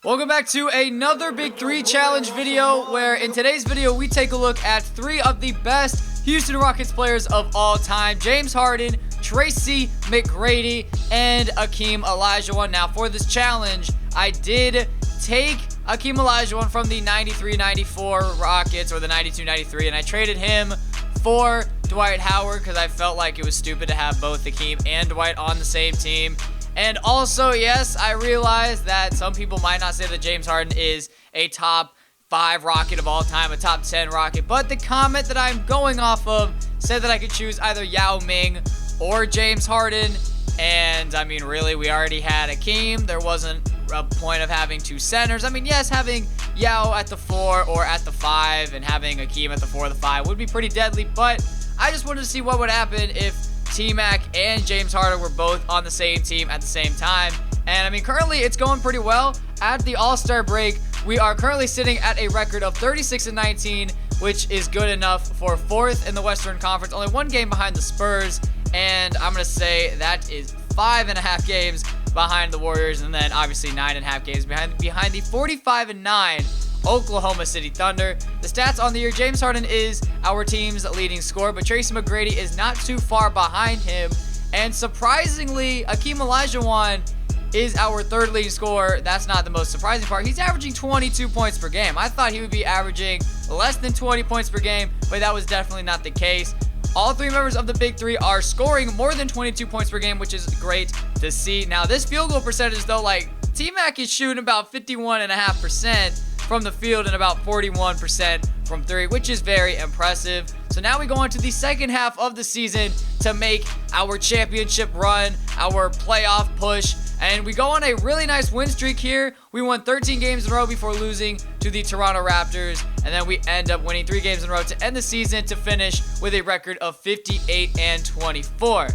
Welcome back to another Big 3 Challenge video, where in today's video we take a look at 3 of the best Houston Rockets players of all time: James Harden, Tracy McGrady, and Akeem Olajuwon. Now for this challenge, I did take Akeem Olajuwon from the 93-94 Rockets, or the 92-93, and I traded him for Dwight Howard because I felt like it was stupid to have both Akeem and Dwight on the same team. And also, yes, I realize that some people might not say that James Harden is a top 5 Rocket of all time, a top 10 Rocket, but the comment that I'm going off of said that I could choose either Yao Ming or James Harden. And I mean, really, we already had Akeem. There wasn't a point of having 2 centers. I mean, yes, having Yao at the 4 or at the 5 and having Akeem at the 4 or the 5 would be pretty deadly, but I just wanted to see what would happen if T-Mac and James Harden were both on the same team at the same time. And I mean, currently it's going pretty well. At the All-Star break, we are currently sitting at a record of 36-19, which is good enough for 4th in the Western Conference, only 1 game behind the Spurs, and I'm going to say that is 5.5 games behind the Warriors, and then obviously 9.5 games behind the 45-9 Oklahoma City Thunder. The stats on the year: James Harden is our team's leading scorer, but Tracy McGrady is not too far behind him. And surprisingly, Akeem Olajuwon is our 3rd leading scorer. That's not the most surprising part. He's averaging 22 points per game. I thought he would be averaging less than 20 points per game, but that was definitely not the case. All 3 members of the Big 3 are scoring more than 22 points per game, which is great to see. Now, this field goal percentage, though, like, T-Mac is shooting about 51.5% from the field and about 41% from 3, which is very impressive. So now we go on to the second half of the season to make our championship run, our playoff push, and we go on a really nice win streak here. We won 13 games in a row before losing to the Toronto Raptors, and then we end up winning 3 games in a row to end the season to finish with a record of 58-24.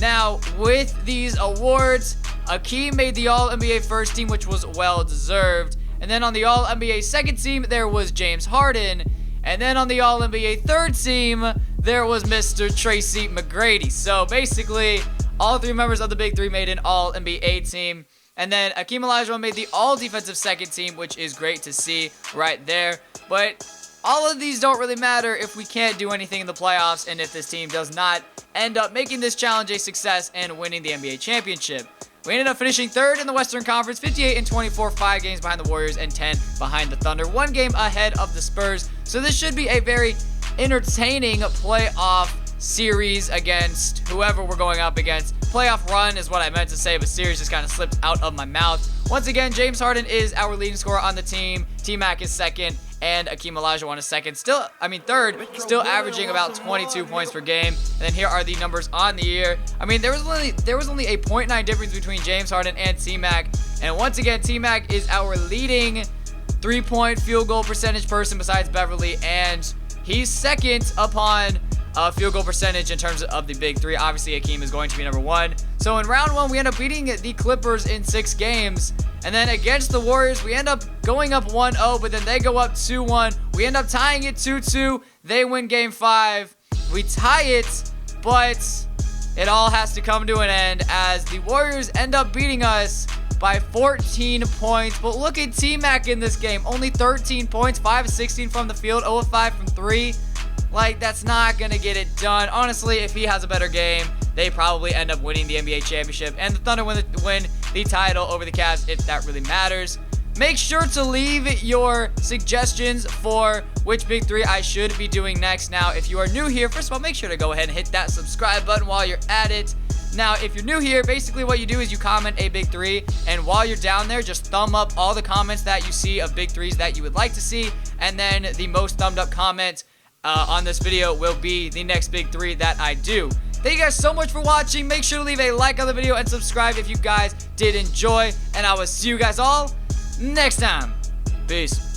Now, with these awards, Akeem made the All-NBA first team, which was well-deserved. And then on the All-NBA second team, there was James Harden. And then on the All-NBA third team, there was Mr. Tracy McGrady. So basically, all 3 members of the Big 3 made an All-NBA team. And then Akeem Olajuwon made the All-Defensive second team, which is great to see right there. But all of these don't really matter if we can't do anything in the playoffs and if this team does not end up making this challenge a success and winning the NBA championship. We ended up finishing 3rd in the Western Conference, 58-24, 5 games behind the Warriors and 10 behind the Thunder, 1 game ahead of the Spurs. So this should be a very entertaining playoff series against whoever we're going up against. Playoff run is what I meant to say, but series just kind of slipped out of my mouth. Once again, James Harden is our leading scorer on the team. T-Mac is 2nd, and Akeem Olajuwon is 2nd. Third, still averaging about 22 points per game. And then here are the numbers on the year. I mean, there was only a 0.9 difference between James Harden and T-Mac. And once again, T-Mac is our leading 3-point field goal percentage person besides Beverly, and he's 2nd upon field goal percentage in terms of the Big 3. Obviously, Akeem is going to be number 1. So in round 1, we end up beating the Clippers in 6 games. And then against the Warriors, we end up going up 1-0, but then they go up 2-1. We end up tying it 2-2. They win game 5. We tie it, but it all has to come to an end as the Warriors end up beating us by 14 points. But look at T-Mac in this game. Only 13 points, 5 of 16 from the field, 0 of 5 from 3. Like, that's not going to get it done. Honestly, if he has a better game, they probably end up winning the NBA championship, and the Thunder win the title over the Cavs, if that really matters. Make sure to leave your suggestions for which Big 3 I should be doing next. Now, if you are new here, first of all, make sure to go ahead and hit that subscribe button while you're at it. Now, if you're new here, basically what you do is you comment a Big 3, and while you're down there, just thumb up all the comments that you see of Big 3s that you would like to see, and then the most thumbed up comment on this video will be the next Big 3 that I do. Thank you guys so much for watching. Make sure to leave a like on the video and subscribe if you guys did enjoy. And I will see you guys all next time. Peace.